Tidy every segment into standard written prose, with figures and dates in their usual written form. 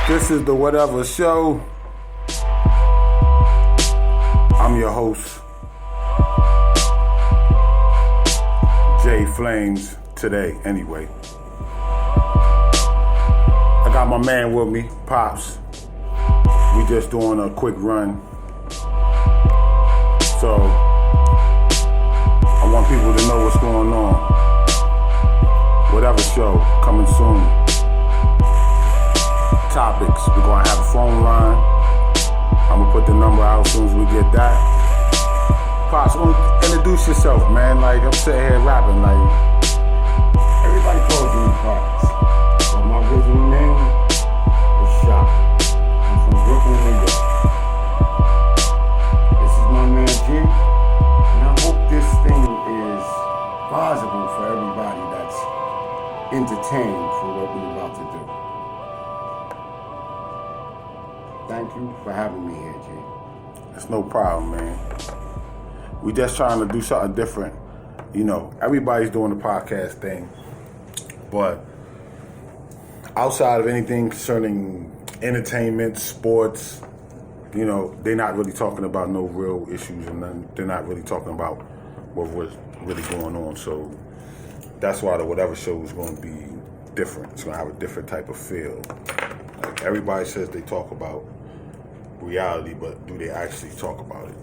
This is the Whatever Show. I'm your host, Jay Flames, today, anyway. I got my man with me, Pops. We just doing a quick run. So, I want people to know what's going on. Whatever Show, coming soon. Topics, we're going to have a phone line. I'm going to put the number out as soon as we get that. Pops, introduce yourself, man. Like, I'm sitting here rapping, like... Everybody calls me Pops, but my original name is Shop. I'm from Brooklyn, New York. This is my man G, and I hope this thing is plausible for everybody that's entertained for what we're about to do. Thank you for having me here, G. It's no problem, man. We just trying to do something different. You know, everybody's doing the podcast thing, but outside of anything concerning entertainment, sports, you know, they're not really talking about no real issues, and they're not really talking about what was really going on. So that's why the Whatever Show is going to be different. It's going to have a different type of feel. Like, everybody says they talk about reality, but do they actually talk about it?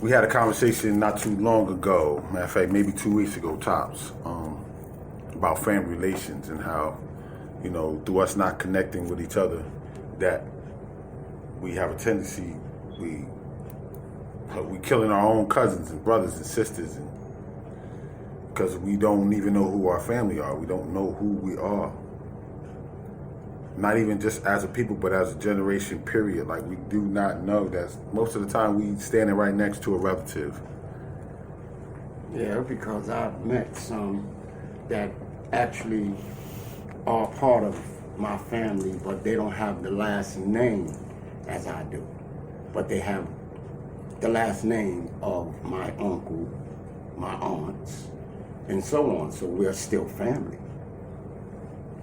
We had a conversation not too long ago, matter of fact, maybe 2 weeks ago, tops, about family relations and how, you know, through us not connecting with each other, that we have a tendency, we killing our own cousins and brothers and sisters, and because we don't even know who our family are. We don't know who we are. Not even just as a people, but as a generation, period. Like, we do not know that most of the time we standing right next to a relative. Yeah, because I've met some that actually are part of my family, but they don't have the last name as I do. But they have the last name of my uncle, my aunts, and so on. So we're still family.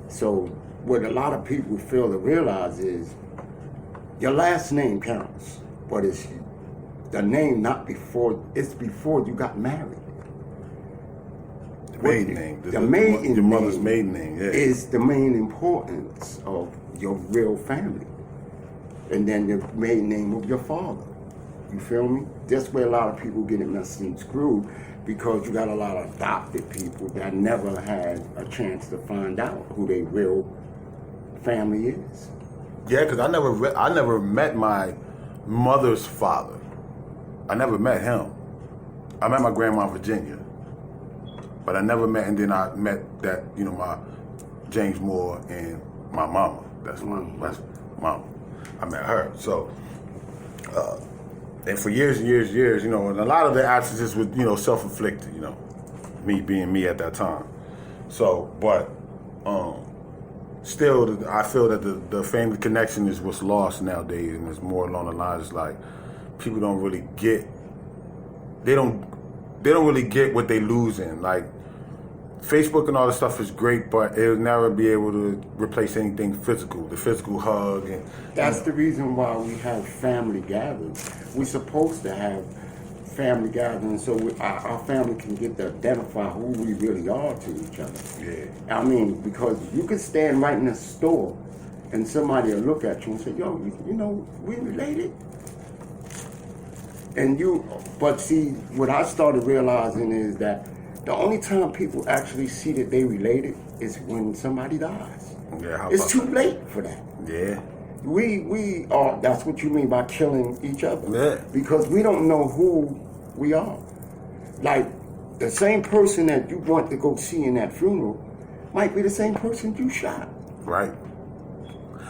So what a lot of people fail to realize is your last name counts, but it's the name not before, it's before you got married. The maiden name. The maiden your mother's name maiden name, yeah. is the main importance of your real family. And then the maiden name of your father. You feel me? That's where a lot of people get it messed and screwed, because you got a lot of adopted people that never had a chance to find out who their real family is. Yeah, because I never met my mother's father. I never met him. I met my grandma in Virginia, but I never met, and then I met that, you know, my James Moore and my mama. That's mama. I met her. So, and for years and years and years, you know, and a lot of the absences was, you know, self-inflicted, you know, me being me at that time. So, but, still, I feel that the family connection is what's lost nowadays, and it's more along the lines like people don't really get. They don't really get what they losing. Like, Facebook and all this stuff is great, but it'll never be able to replace anything physical. The physical hug and that's the reason why we have family gatherings. We're supposed to have family gatherings so our family can get to identify who we really are to each other. Yeah. I mean, because you can stand right in a store and somebody will look at you and say, yo, you know, we related. But see, what I started realizing is that the only time people actually see that they related is when somebody dies. Yeah, it's too late for that. Yeah. We are, that's what you mean by killing each other. Yeah. Because we don't know who we are. Like, the same person that you want to go see in that funeral might be the same person you shot. Right.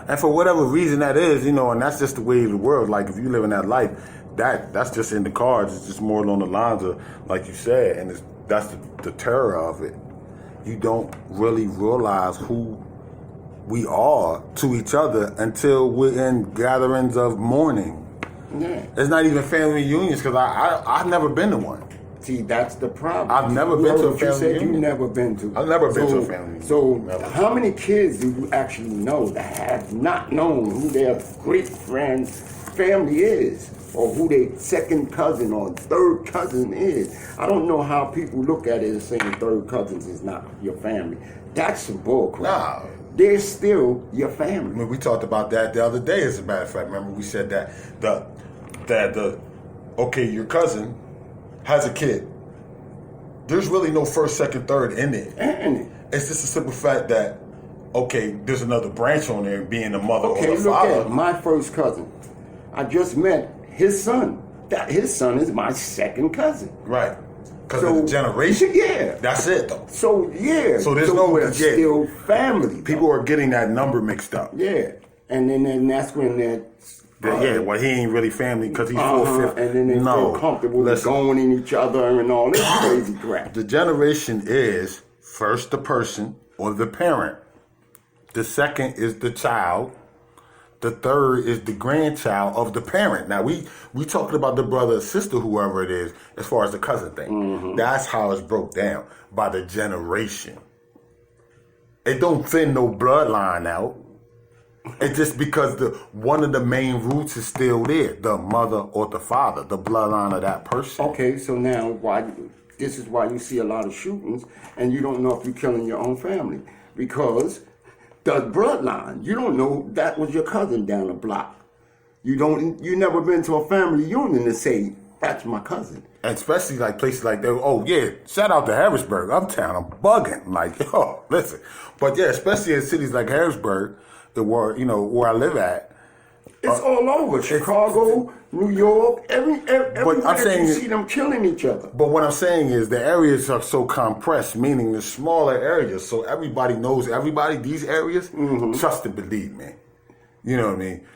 And for whatever reason that is, you know, and that's just the way of the world. Like, if you live in that life, that's just in the cards. It's just more along the lines of, like you said, and that's the terror of it. You don't really realize who we are to each other until we're in gatherings of mourning. Yeah. It's not even family reunions, because I've never been to one. See, that's the problem. I've never been to a family reunion. You never been to. I've never been to a family reunion. So, Never. how many kids do you actually know that have not known who their great friend's family is, or who their second cousin or third cousin is? I don't know how people look at it as saying third cousins is not your family. That's some bullcrap. Nah. They're still your family. I mean, we talked about that the other day, as a matter of fact. Remember, we said that your cousin has a kid. There's really no first, second, third in it. It's just a simple fact that, okay, there's another branch on there being the mother or the father. Okay, look at my first cousin. I just met his son. His son is my second cousin. Right. Because of the generation? Yeah. That's it, though. So, yeah. So there's we're still family. People are getting that number mixed up. Yeah. And then that's when well, he ain't really family because he's 4/5. And then they feel comfortable with going in each other and all this crazy crap. The generation is first the person or the parent. The second is the child. The third is the grandchild of the parent. Now, we talking about the brother or sister, whoever it is, as far as the cousin thing. Mm-hmm. That's how it's broke down by the generation. It don't thin no bloodline out. It's just because one of the main roots is still there. The mother or the father, the bloodline of that person. Okay, so now this is why you see a lot of shootings and you don't know if you're killing your own family. Because the bloodline, you don't know that was your cousin down the block. You never been to a family union to say, that's my cousin. And especially like places like that. Oh yeah, shout out to Harrisburg, uptown. I'm bugging. Like, yo, listen. But yeah, especially in cities like Harrisburg, where I live at. It's all over. Chicago, New York, everywhere you see them killing each other. But what I'm saying is the areas are so compressed, meaning the smaller areas, so everybody knows everybody, these areas, trust and believe, man. You know what I mean?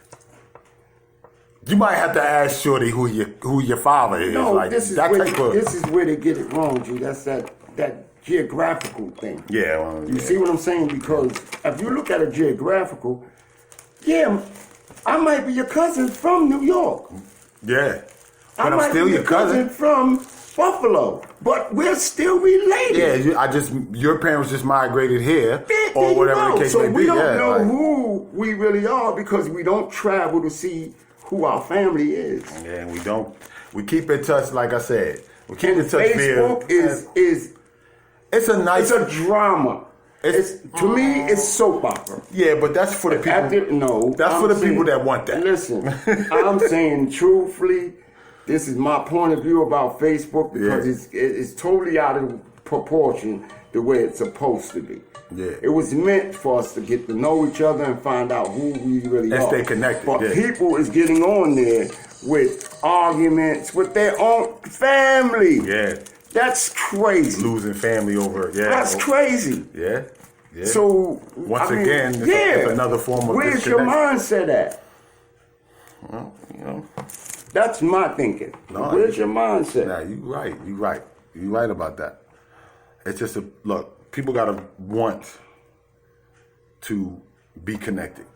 You might have to ask Shorty who your father is. No, like, this is where they get it wrong, G. That's that geographical thing. Yeah. You see what I'm saying? Because if you look at it geographical, yeah, I might be your cousin from New York. Yeah. But I'm still your cousin from Buffalo. But we're still related. Yeah, your parents just migrated here or whatever the case may be. So we don't know who we really are because we don't travel to see who our family is. Yeah, and we keep in touch, like I said. We keep in touch. Facebook is it's a drama. To me, it's soap opera. Yeah, but that's for the people. That's for the people that want that. Listen, I'm saying truthfully, this is my point of view about Facebook because it's totally out of proportion the way it's supposed to be. Yeah. It was meant for us to get to know each other and find out who we really are. And stay connected. But people is getting on there with arguments with their own family. Yeah. That's crazy. Losing family over, That's crazy. Yeah. So once again, it's another form of where's your mindset at? Well, That's my thinking. Where's your mindset? Nah, you right about that. It's just look, people gotta want to be connected.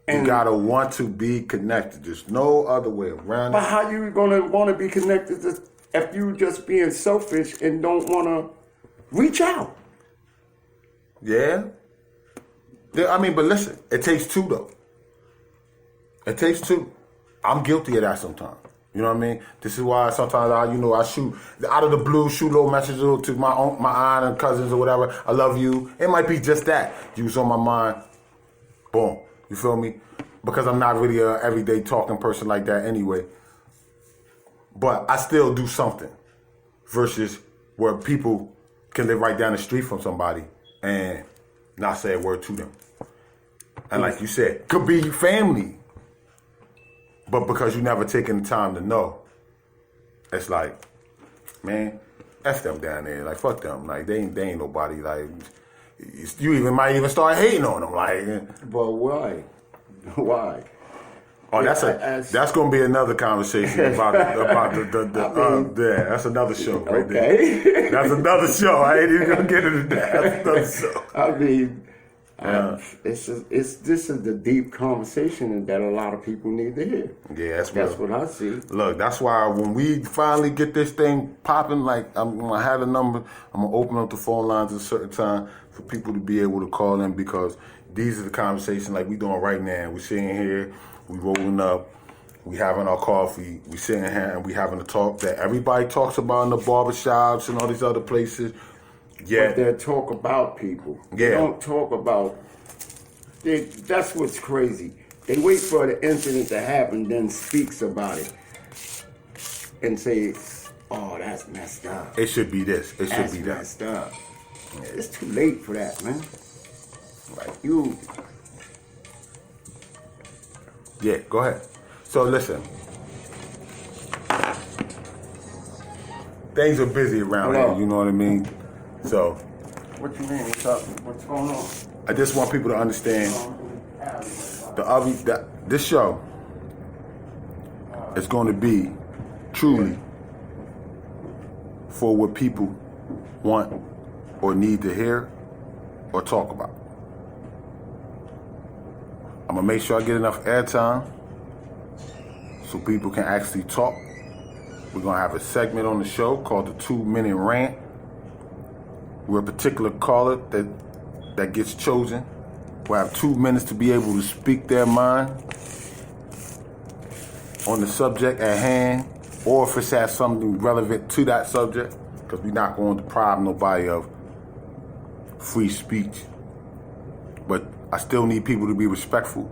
You gotta want to be connected. There's no other way around it. But how you gonna want to be connected if you just being selfish and don't want to reach out? Yeah. I mean, but listen, it takes two though. It takes two. I'm guilty of that sometimes. You know what I mean? This is why sometimes I shoot out of the blue, shoot little messages to my aunt and cousins or whatever. I love you. It might be just that. You was on my mind. Boom. You feel me? Because I'm not really a everyday talking person like that anyway. But I still do something versus where people can live right down the street from somebody and not say a word to them. And like you said, could be family. But because you never taken the time to know, it's like, man, F them down there. Like, fuck them. Like, they ain't nobody. Like, you might even start hating on them. Like, but why? Why? Oh, that's gonna be another conversation about the that's another show right there. That's another show. I ain't even gonna get into that. That's another show. I mean, This is the deep conversation that a lot of people need to hear. Yeah, that's what I see. Look, that's why when we finally get this thing popping, like I'm gonna have a number, I'm gonna open up the phone lines at a certain time for people to be able to call in, because these are the conversations like we doing right now. We sitting here, we rolling up, we having our coffee, we sitting here and we having a talk that everybody talks about in the barbershops and all these other places. Yeah, but they talk about people. Yeah. They don't talk about. That's what's crazy. They wait for the incident to happen, then speaks about it, and say, "Oh, that's messed up. it should be this. It should be that." Messed up. It's too late for that, man. Like you. Yeah, go ahead. So listen, things are busy around Hello. here. You know what I mean? So What you mean? What's up? What's going on? I just want people to understand this show is going to be truly for what people want or need to hear or talk about. I'm going to make sure I get enough airtime so people can actually talk. We're going to have a segment on the show called the 2-minute rant, where a particular caller that gets chosen will have 2 minutes to be able to speak their mind on the subject at hand, or if it has something relevant to that subject, because we're not going to deprive nobody of free speech. But I still need people to be respectful,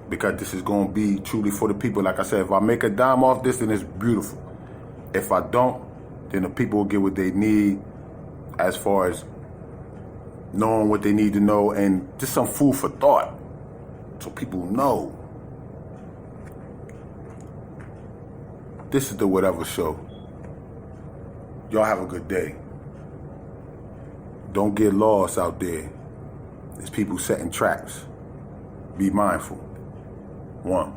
because this is going to be truly for the people. Like I said, if I make a dime off this, then it's beautiful. If I don't, then the people will get what they need as far as knowing what they need to know, and just some food for thought so people know. This is the Whatever Show. Y'all have a good day. Don't get lost out there. There's people setting traps. Be mindful. 1.